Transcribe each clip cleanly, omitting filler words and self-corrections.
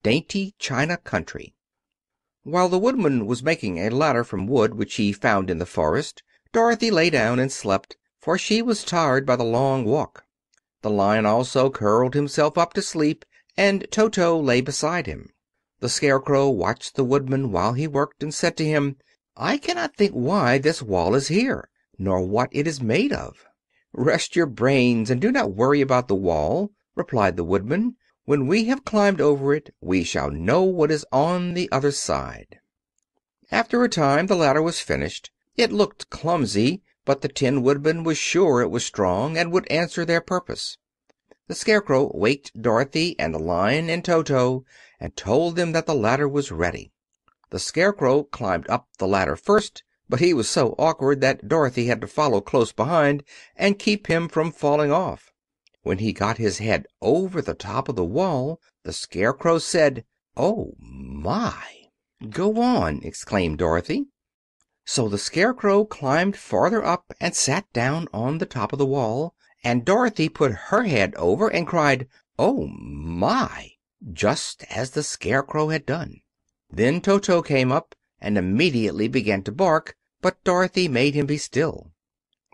dainty China country. While the Woodman was making a ladder from wood which he found in the forest, Dorothy lay down and slept, for she was tired by the long walk. The Lion also curled himself up to sleep, and Toto lay beside him. The Scarecrow watched the Woodman while he worked, and said to him, "I cannot think why this wall is here, nor what it is made of." "Rest your brains and do not worry about the wall," replied the Woodman. "When we have climbed over it we shall know what is on the other side." After a time the ladder was finished. It looked clumsy, but the Tin Woodman was sure it was strong and would answer their purpose. The Scarecrow waked Dorothy and the Lion and Toto, and told them that the ladder was ready. The Scarecrow climbed up the ladder first, but he was so awkward that Dorothy had to follow close behind and keep him from falling off. When he got his head over the top of the wall, the Scarecrow said, "Oh, my!" "Go on!" exclaimed Dorothy. So the Scarecrow climbed farther up and sat down on the top of the wall, and Dorothy put her head over and cried, "Oh, my!" just as the Scarecrow had done. Then Toto came up and immediately began to bark, but Dorothy made him be still.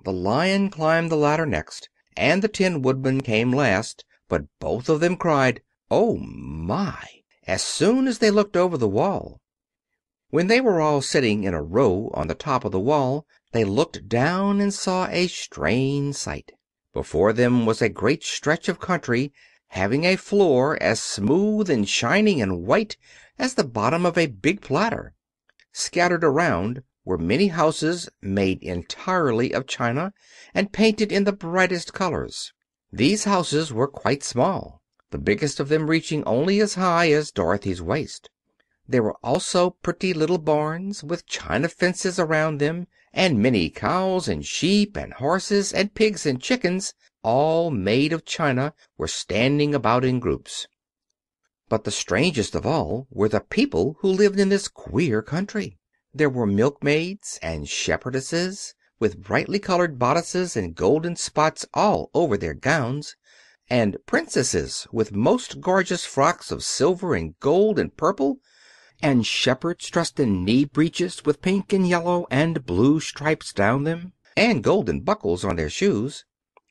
The Lion climbed the ladder next, and the Tin Woodman came last, but both of them cried, "Oh, my!" as soon as they looked over the wall. When they were all sitting in a row on the top of the wall, they looked down and saw a strange sight. Before them was a great stretch of country, having a floor as smooth and shining and white as the bottom of a big platter. Scattered around were many houses made entirely of china and painted in the brightest colors. These houses were quite small, the biggest of them reaching only as high as Dorothy's waist. There were also pretty little barns, with china fences around them, and many cows and sheep and horses and pigs and chickens, all made of china, were standing about in groups. But the strangest of all were the people who lived in this queer country. There were milkmaids and shepherdesses, with brightly colored bodices and golden spots all over their gowns, and princesses with most gorgeous frocks of silver and gold and purple, and shepherds dressed in knee breeches with pink and yellow and blue stripes down them, and golden buckles on their shoes,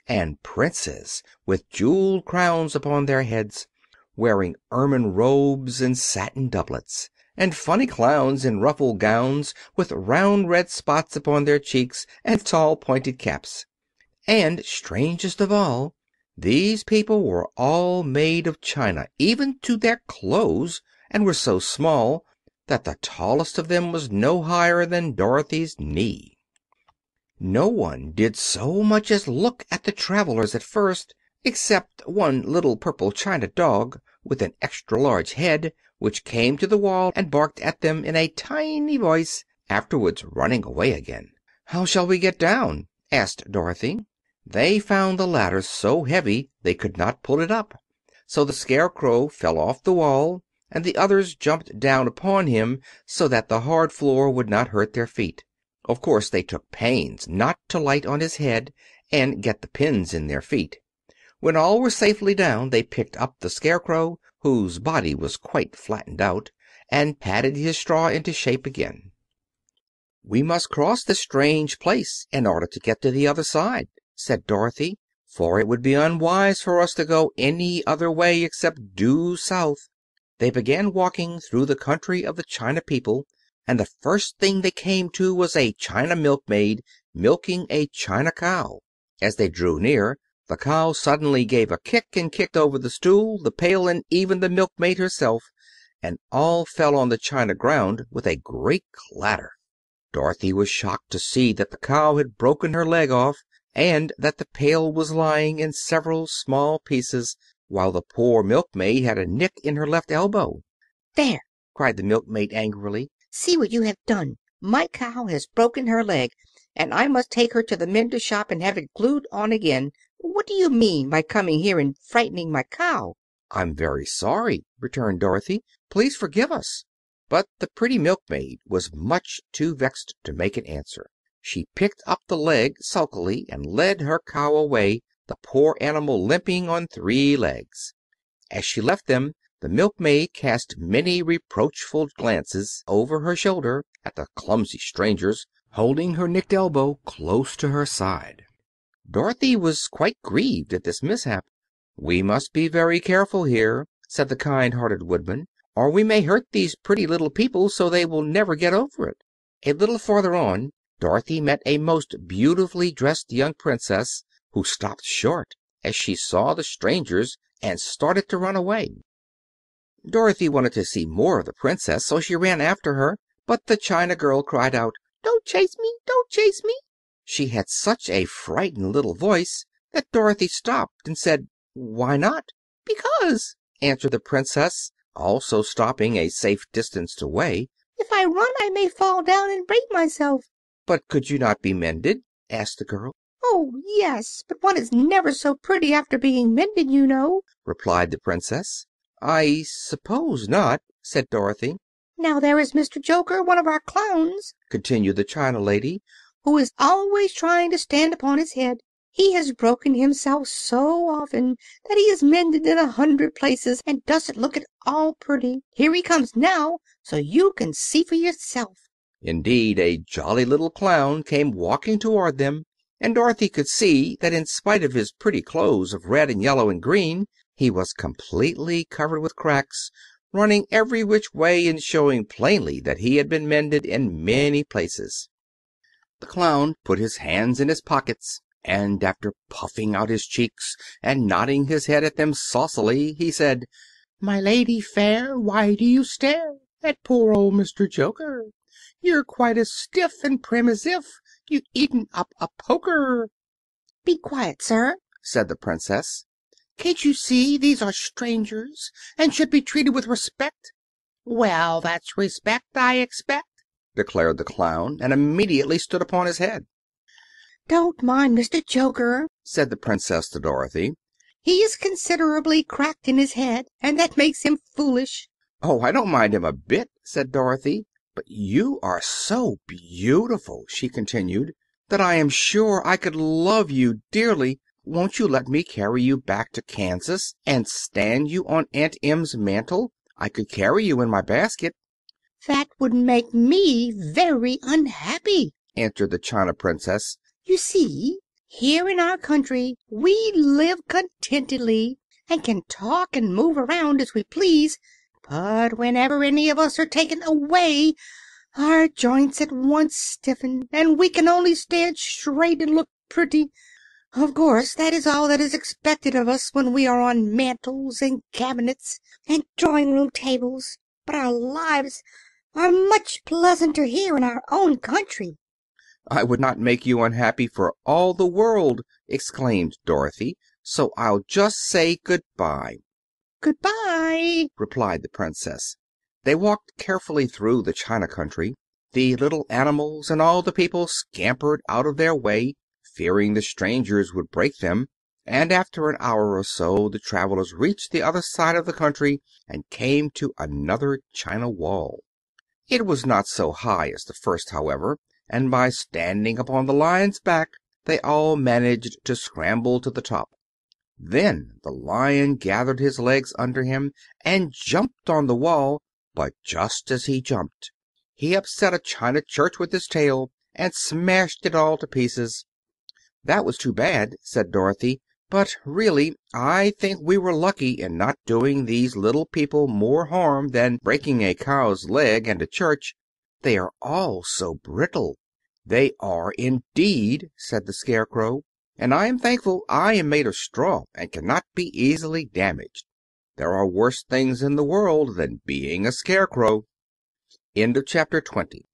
and princes with jeweled crowns upon their heads, wearing ermine robes and satin doublets, and funny clowns in ruffled gowns with round red spots upon their cheeks and tall pointed caps. And, strangest of all, these people were all made of china, even to their clothes, and were so small that the tallest of them was no higher than Dorothy's knee. No one did so much as look at the travelers at first, except one little purple china dog with an extra large head, which came to the wall and barked at them in a tiny voice, afterwards running away again. "How shall we get down?" asked Dorothy. They found the ladder so heavy they could not pull it up, so the Scarecrow fell off the wall, and the others jumped down upon him so that the hard floor would not hurt their feet. Of course they took pains not to light on his head and get the pins in their feet. When all were safely down they picked up the Scarecrow, whose body was quite flattened out, and patted his straw into shape again. "We must cross this strange place in order to get to the other side," said Dorothy, "for it would be unwise for us to go any other way except due south." They began walking through the country of the china people, and the first thing they came to was a china milkmaid milking a china cow. As they drew near, the cow suddenly gave a kick and kicked over the stool, the pail, and even the milkmaid herself, and all fell on the china ground with a great clatter. Dorothy was shocked to see that the cow had broken her leg off, and that the pail was lying in several small pieces, while the poor milkmaid had a nick in her left elbow. "There!" cried the milkmaid angrily. "See what you have done. My cow has broken her leg, and I must take her to the mender shop and have it glued on again. What do you mean by coming here and frightening my cow?" "I'm very sorry," returned Dorothy. "Please forgive us." But the pretty milkmaid was much too vexed to make an answer. She picked up the leg sulkily and led her cow away, the poor animal limping on 3 legs. As she left them, The milkmaid cast many reproachful glances over her shoulder at the clumsy strangers, holding her nicked elbow close to her side. Dorothy was quite grieved at this mishap. "We must be very careful here," said the kind-hearted Woodman, "or we may hurt these pretty little people so they will never get over it." A little farther on Dorothy met a most beautifully dressed young Princess, who stopped short as she saw the strangers and started to run away. Dorothy wanted to see more of the Princess, so she ran after her, but the China girl cried out, "Don't chase me! Don't chase me!" She had such a frightened little voice that Dorothy stopped and said, "Why not?" "Because," answered the Princess, also stopping a safe distance away, "if I run I may fall down and break myself." "But could you not be mended?" asked the girl. "Oh, yes, but one is never so pretty after being mended, you know," replied the Princess. "I suppose not," said Dorothy. "Now there is Mr. Joker, one of our clowns," continued the China lady, "who is always trying to stand upon his head. He has broken himself so often that he is mended in 100 places and doesn't look at all pretty. Here he comes now, so you can see for yourself." Indeed, a jolly little clown came walking toward them, and Dorothy could see that in spite of his pretty clothes of red and yellow and green, he was completely covered with cracks, running every which way and showing plainly that he had been mended in many places. The clown put his hands in his pockets, and after puffing out his cheeks and nodding his head at them saucily, he said, "My lady fair, why do you stare at poor old Mr. Joker? You're quite as stiff and prim as if you'd eaten up a poker." "Be quiet, sir," said the Princess. "Can't you see these are strangers and should be treated with respect?" "Well, that's respect, I expect," declared the clown, and immediately stood upon his head. "Don't mind Mr. Joker," said the Princess to Dorothy. "He is considerably cracked in his head, and that makes him foolish." "Oh, I don't mind him a bit," said Dorothy. "But you are so beautiful," she continued, "that I am sure I could love you dearly. Won't you let me carry you back to Kansas and stand you on Aunt Em's mantel? I could carry you in my basket." "That would make me very unhappy," answered the China Princess. "You see, here in our country we live contentedly and can talk and move around as we please, but whenever any of us are taken away, our joints at once stiffen, and we can only stand straight and look pretty. Of course, that is all that is expected of us when we are on mantels and cabinets and drawing-room tables, but our lives are much pleasanter here in our own country." "I would not make you unhappy for all the world," exclaimed Dorothy, "so I'll just say good-bye." "Goodbye," replied the Princess. They walked carefully through the China country. The little animals and all the people scampered out of their way, fearing the strangers would break them, and after an hour or so the travelers reached the other side of the country and came to another China wall. It was not so high as the first, however, and by standing upon the Lion's back they all managed to scramble to the top. Then the Lion gathered his legs under him and jumped on the wall, but just as he jumped he upset a china church with his tail and smashed it all to pieces. "That was too bad," said Dorothy, "but really I think we were lucky in not doing these little people more harm than breaking a cow's leg and a church. They are all so brittle." "They are, indeed," said the Scarecrow, "and I am thankful I am made of straw and cannot be easily damaged. There are worse things in the world than being a Scarecrow." End of chapter 20.